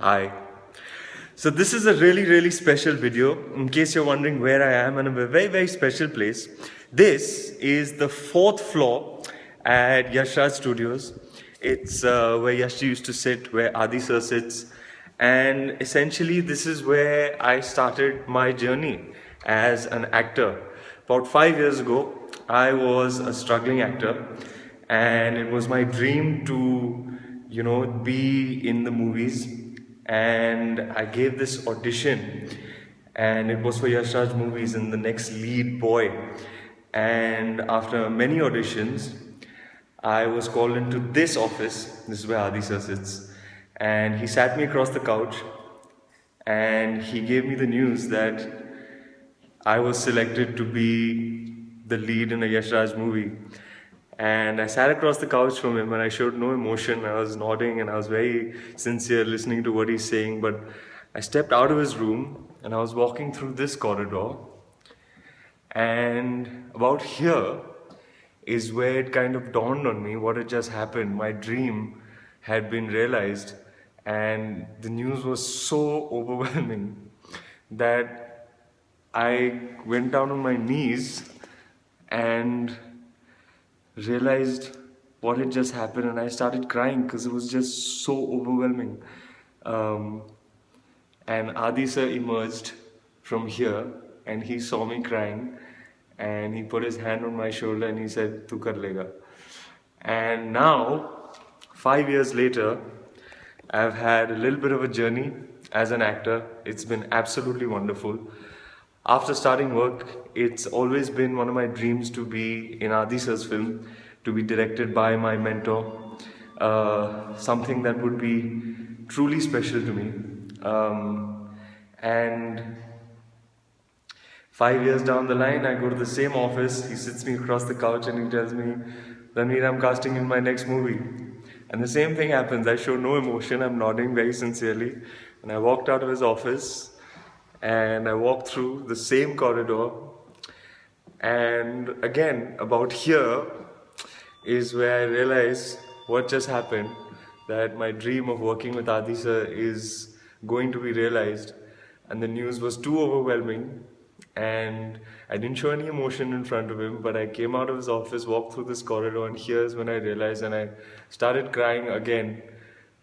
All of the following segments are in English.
Hi. So this is a really special video. In case you're wondering where I am, I'm in a very special place. This is the 4th floor at Yash Studios. It's where Yash used to sit, where Adi sir sits. And essentially this is where I started my journey as an actor. About 5 years ago, I was a struggling actor and it was my dream to, be in the movies. And I gave this audition and it was for Yash Raj movies and the next lead boy. And after many auditions, I was called into this office. This is where Adi sir sits. And he sat me across the couch and he gave me the news that I was selected to be the lead in a Yash Raj movie. And I sat across the couch from him and I showed no emotion. I was nodding and I was very sincere listening to what he's saying. But I stepped out of his room and I was walking through this corridor. And about here is where it kind of dawned on me what had just happened. My dream had been realized and the news was so overwhelming that I went down on my knees and realized what had just happened, and I started crying because it was just so overwhelming. And Adi sir emerged from here and he saw me crying and he put his hand on my shoulder and he said, "Tu kar lega." And now, 5 years later, I've had a little bit of a journey as an actor. It's been absolutely wonderful. After starting work, it's always been one of my dreams to be in Adi sir's film, to be directed by my mentor, something that would be truly special to me. And 5 years down the line, I go to the same office, he sits me across the couch and he tells me, "Ranveer, I'm casting in my next movie." And the same thing happens. I show no emotion, I'm nodding very sincerely. And I walked out of his office and I walked through the same corridor. And again, about here is where I realized what just happened, that my dream of working with Adi sir is going to be realized. And the news was too overwhelming and I didn't show any emotion in front of him, but I came out of his office, walked through this corridor, and here's when I realized, and I started crying again.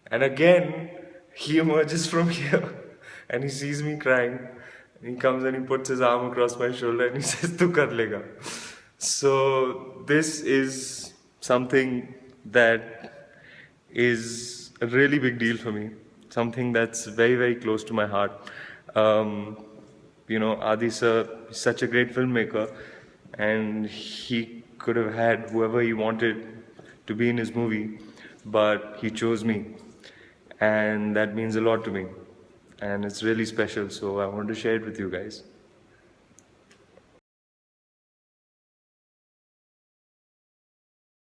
And again, he emerges from here and he sees me crying. And he comes and he puts his arm across my shoulder and he says, "Tu kar lega." So this is something that is a really big deal for me. Something that's very close to my heart. Adi sir is such a great filmmaker and he could have had whoever he wanted to be in his movie, but he chose me. And that means a lot to me. And it's really special, so I want to share it with you guys.